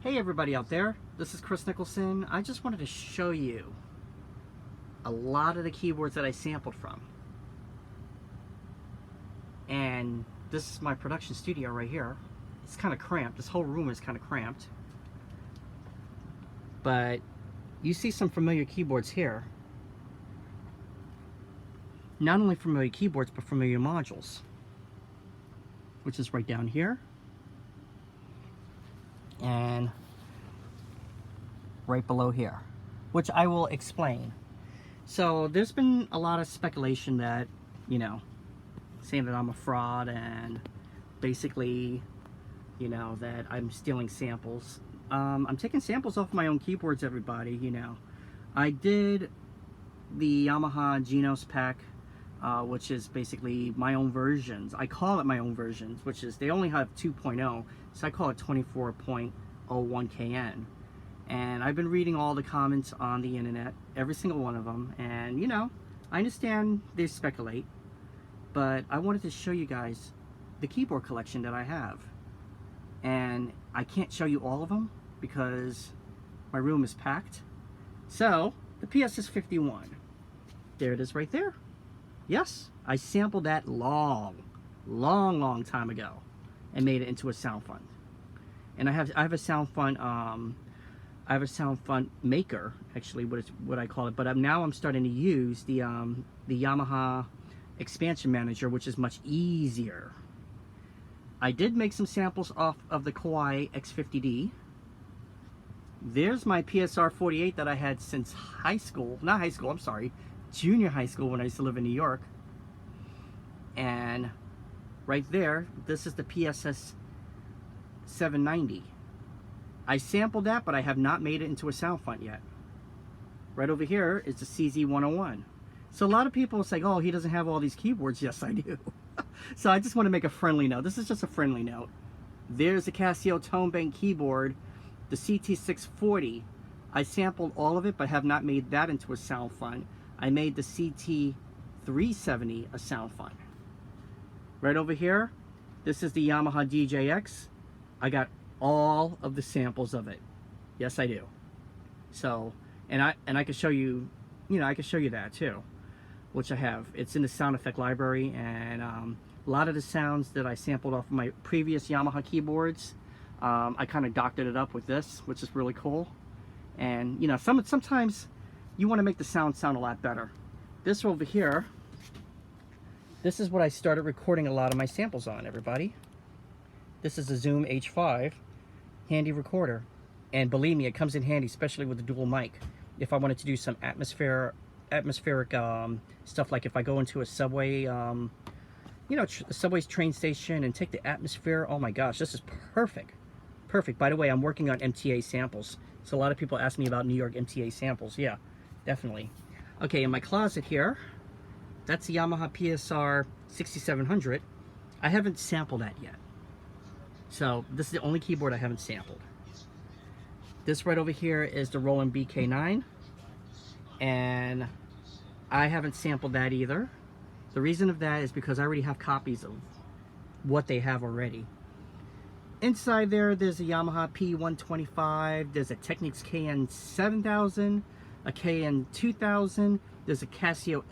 Hey everybody out there, this is Kris Nicholson. I just wanted to show you a lot of the keyboards that I sampled from. And this is my production studio right here. It's kind of cramped. This whole room is kind of cramped. But you see some familiar keyboards here. Not only familiar keyboards, but familiar modules. Which is right down here. And right below here, which I will explain. So there's been a lot of speculation that, saying that I'm a fraud and basically, that I'm stealing samples. I'm taking samples off my own keyboards, everybody, I did the Yamaha Genos pack, which is basically my own versions. I call it my own versions, which is, they only have 2.0, so I call it 24.01 KN. And I've been reading all the comments on the internet, every single one of them, and I understand they speculate, but I wanted to show you guys the keyboard collection that I have. And I can't show you all of them because my room is packed. So the PSS 51, there it is right there. Yes, I sampled that long time ago and made it into a sound fund. And I have a sound fund. I have a sound fund maker, actually, what I call it. But now I'm starting to use the Yamaha expansion manager, which is much easier. I did make some samples off of the Kawai X50D. There's my PSR 48 that I had since high school. Not high school, I'm sorry. Junior high school, when I used to live in New York. And right there, this is the PSS 790. I sampled that, but I have not made it into a sound font yet. Right over here is the CZ101. So a lot of people say, oh, he doesn't have all these keyboards. Yes, I do. So I just want to make a friendly note. This is just a friendly note. There's the Casio Tone Bank keyboard, the CT640. I sampled all of it, but have not made that into a sound font. I made the CT370 a sound font. Right over here, this is the Yamaha DJX. I got all of the samples of it. Yes, I do. So, and I can show you, I can show you that too, which I have. It's in the sound effect library, and a lot of the sounds that I sampled off of my previous Yamaha keyboards, I kind of doctored it up with this, which is really cool. And sometimes you want to make the sound a lot better. This over here, this is what I started recording a lot of my samples on, everybody. This is a Zoom H5 handy recorder, and believe me, it comes in handy, especially with the dual mic. If I wanted to do some atmospheric stuff, like if I go into a subway, a subway's train station and take the atmosphere. Oh my gosh, this is perfect. Perfect. By the way, I'm working on MTA samples. So a lot of people ask me about New York MTA samples. Yeah, definitely. Okay, in my closet here, that's the Yamaha PSR 6700. I haven't sampled that yet. So this is the only keyboard I haven't sampled. This right over here is the Roland BK9, and I haven't sampled that either. The reason of that is because I already have copies of what they have already. Inside there's a Yamaha P125, there's a Technics KN7000, a KN2000, there's a Casio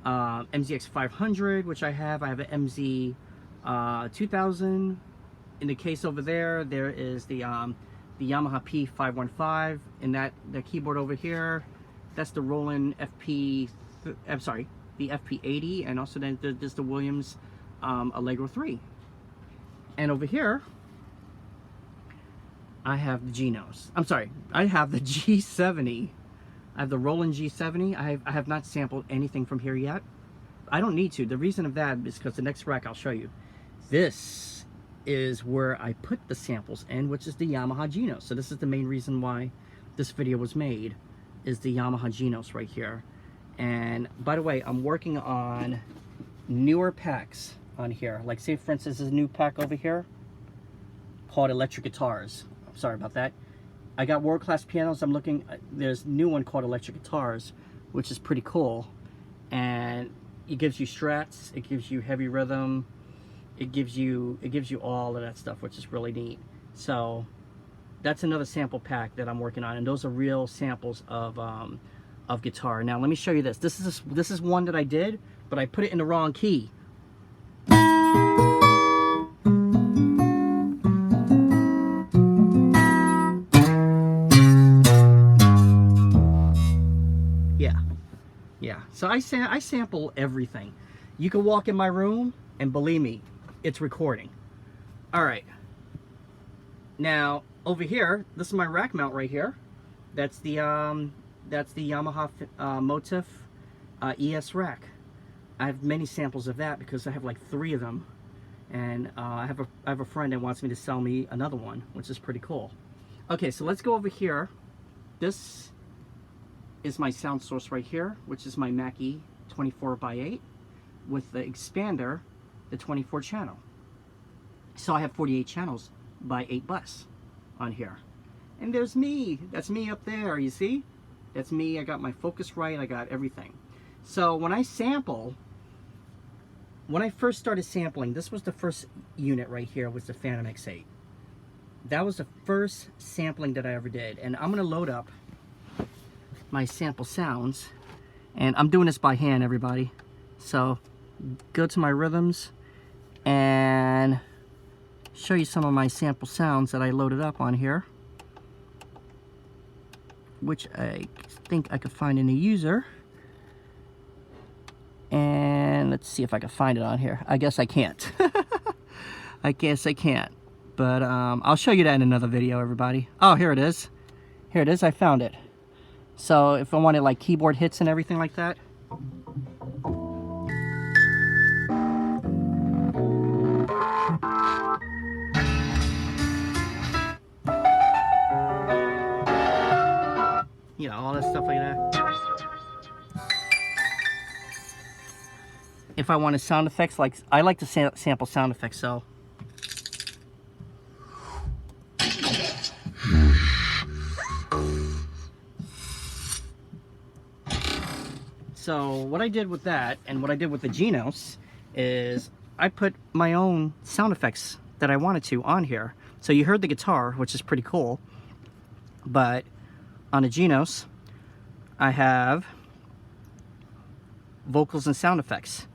MZX500, which I have an MZ 2000. In the case over there is the Yamaha P515, and the keyboard over here, that's the Roland FP, I'm sorry, the FP80, and also then there's the Williams Allegro 3. And over here, I have the Genos. I'm sorry, I have the G70. I have the Roland G70. I have not sampled anything from here yet. I don't need to. The reason of that is because the next rack I'll show you. This is where I put the samples in, which is the Yamaha Genos. So this is the main reason why this video was made, is the Yamaha Genos right here. And by the way, I'm working on newer packs on here. Like, say for instance, there's a new pack over here called Electric Guitars. I'm sorry about that. I got World Class Pianos. I'm looking, there's a new one called Electric Guitars, which is pretty cool. And it gives you strats, it gives you heavy rhythm, it gives you all of that stuff, which is really neat. So that's another sample pack that I'm working on, and those are real samples of guitar. Now let me show you this. This is one that I did, but I put it in the wrong key. Yeah. So I sample everything. You can walk in my room and believe me, it's recording. All right. Now over here, this is my rack mount right here. That's the Yamaha Motif ES rack. I have many samples of that because I have like 3 of them, and I have a friend that wants me to sell me another one, which is pretty cool. Okay, so let's go over here. This is my sound source right here, which is my Mackie 24x8 with the expander, the 24 channel. So I have 48 channels by 8 bus on here. And there's me. That's me up there, you see? That's me. I got my focus right. I got everything. So when I sample, when I first started sampling, this was the first unit right here, was the Phantom X8. That was the first sampling that I ever did. And I'm going to load up my sample sounds, and I'm doing this by hand, everybody. So go to my rhythms and show you some of my sample sounds that I loaded up on here, which I think I could find in the user. And let's see if I can find it on here. I guess I can't. I guess I can't, but I'll show you that in another video, everybody. Oh, here it is. Here it is. I found it. So if I wanted like keyboard hits and everything like that. You know, all that stuff like that. If I wanted sound effects, like I like to sample sound effects, so. So what I did with that, and what I did with the Genos, is I put my own sound effects that I wanted to on here. So you heard the guitar, which is pretty cool, but on the Genos, I have vocals and sound effects.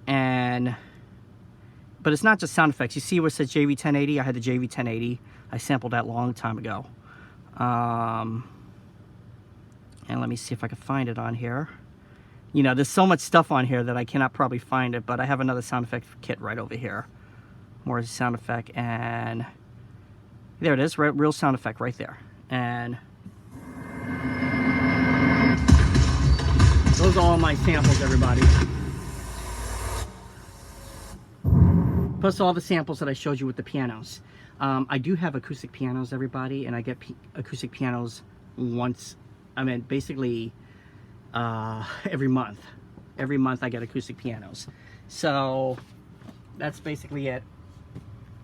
But it's not just sound effects. You see where it says JV1080? I had the JV1080. I sampled that a long time ago. And let me see if I can find it on here. You know, there's so much stuff on here that I cannot probably find it, but I have another sound effect kit right over here. More sound effect, and there it is, real sound effect right there. And those are all my samples, everybody. Plus all the samples that I showed you with the pianos. I do have acoustic pianos, everybody, and I get acoustic pianos once, I mean, basically every month. Every month I get acoustic pianos. So that's basically it.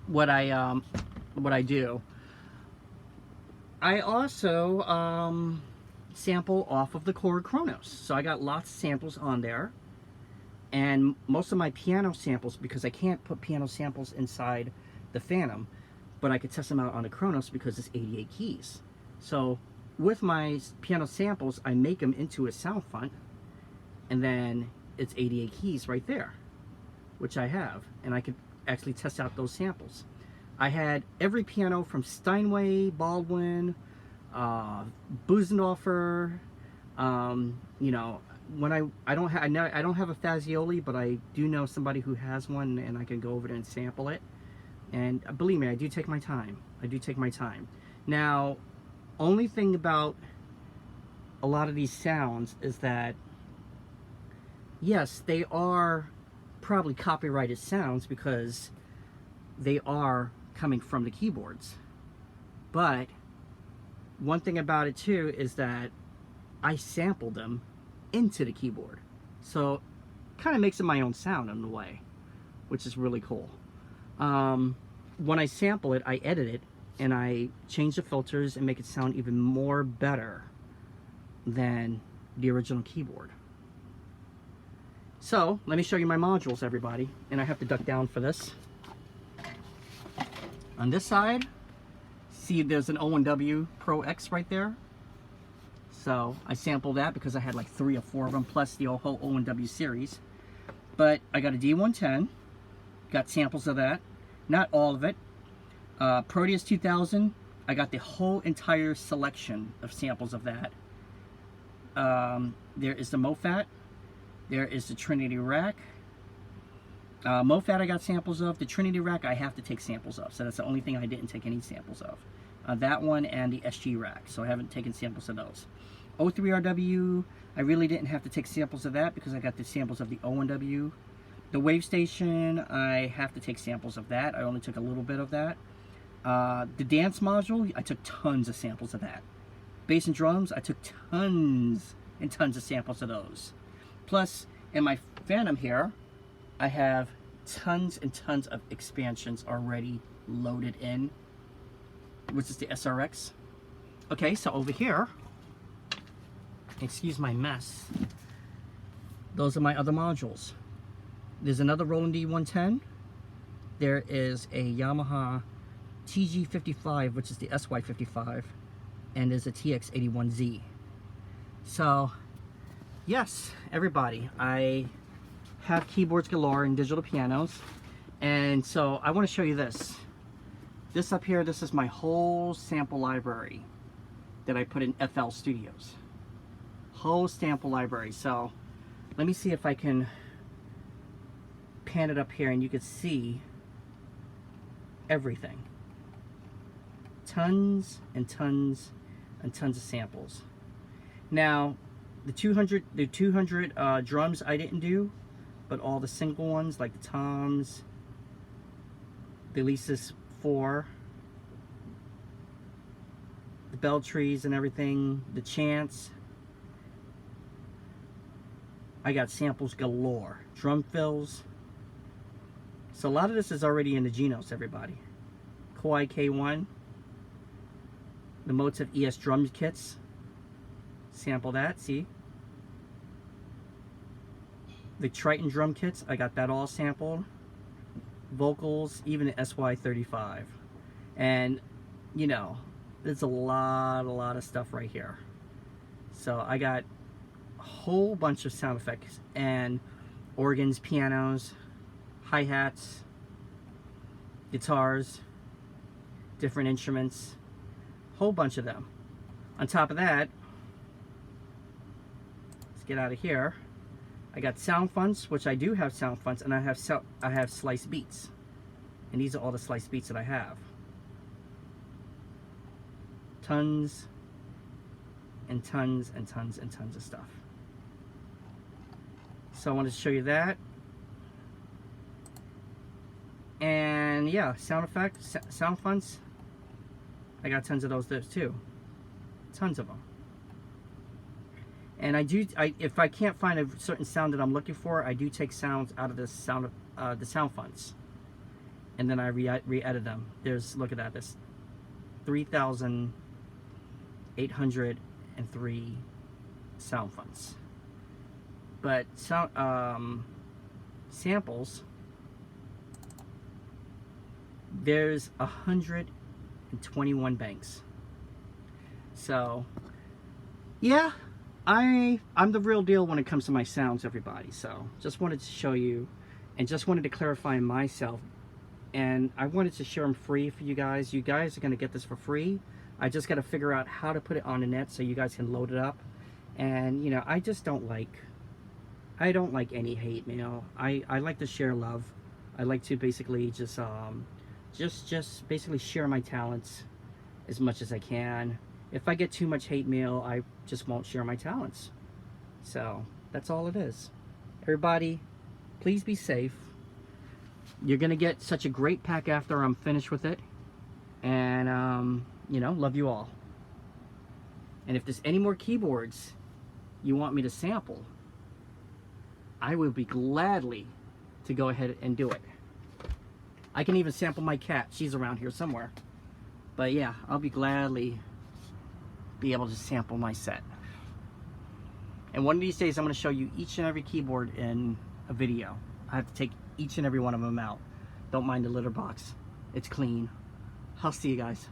What I do. I also sample off of the Korg Kronos. So I got lots of samples on there. And most of my piano samples, because I can't put piano samples inside the Phantom, but I could test them out on the Kronos because it's 88 keys. So with my piano samples, I make them into a sound font, and then it's 88 keys right there, which I have, and I could actually test out those samples. I had every piano from Steinway, Baldwin, Buzendorfer, you know, when I don't have a Fazioli, but I do know somebody who has one, and I can go over there and sample it. And believe me, I do take my time. I do take my time. Now, only thing about a lot of these sounds is that, yes, they are probably copyrighted sounds because they are coming from the keyboards. But one thing about it too is that I sampled them into the keyboard, so kind of makes it my own sound in a way, which is really cool. When I sample it, I edit it and I change the filters and make it sound even more better than the original keyboard. So let me show you my modules, everybody, and I have to duck down for this. On this side, See, there's an O&W Pro X right there. So I sampled that because I had like 3 or 4 of them, plus the whole O&W series. But I got a D110, got samples of that, not all of it. Proteus 2000, I got the whole entire selection of samples of that. There is the MoFat, there is the Trinity Rack. MoFat I got samples of. The Trinity Rack I have to take samples of, so that's the only thing I didn't take any samples of. That one and the SG Rack, so I haven't taken samples of those. O3RW, I really didn't have to take samples of that because I got the samples of the O&W. The Wave Station, I have to take samples of that. I only took a little bit of that. The Dance Module, I took tons of samples of that. Bass and Drums, I took tons and tons of samples of those. Plus, in my Phantom here, I have tons and tons of expansions already loaded in, which is the SRX. Okay, so over here, excuse my mess, those are my other modules. There's another Roland D110. There is a Yamaha TG55, which is the SY55, and there's a TX81Z. So, yes, everybody, I have keyboards galore and digital pianos, and so I want to show you this. This up here, this is my whole sample library that I put in FL Studios. Whole sample library. So let me see if I can pan it up here and you can see everything. Tons and tons and tons of samples. Now the 200 drums I didn't do, but all the single ones like the toms, the Alesis 4, the bell trees and everything, the chants, I got samples galore. Drum fills. So a lot of this is already in the Genos, everybody. Koi K1, the Motif ES drum kits, sample that, see? The Triton drum kits, I got that all sampled. Vocals, even the SY35. And, you know, there's a lot of stuff right here. So I got a whole bunch of sound effects and organs, pianos, hi-hats, guitars, different instruments, whole bunch of them. On top of that, let's get out of here. I got sound fronts, which I do have sound fronts, and I have slice beats, and these are all the slice beats that I have. Tons and tons and tons and tons of stuff. So I wanted to show you that. And yeah, sound effects, sound fronts, I got tons of those too. Tons of them. And if I can't find a certain sound that I'm looking for, I do take sounds out of the sound fonts, and then I re-edit them. There's, look at that, this 3,803 sound fonts. But sound samples, there's 121 banks. So yeah, I'm the real deal when it comes to my sounds, everybody. So just wanted to show you and just wanted to clarify myself, and I wanted to share them free for you guys. You guys are going to get this for free. I just got to figure out how to put it on the net so you guys can load it up. And you know, I don't like any hate mail. I like to share love. I like to basically just basically share my talents as much as I can. If I get too much hate mail, I just won't share my talents. So that's all it is. Everybody, please be safe. You're gonna get such a great pack after I'm finished with it. And you know, love you all. And if there's any more keyboards you want me to sample, I will be gladly to go ahead and do it. I can even sample my cat. She's around here somewhere. But yeah, I'll be gladly be able to sample my set. And one of these days I'm going to show you each and every keyboard in a video. I have to take each and every one of them out. Don't mind the litter box. It's clean. I'll see you guys.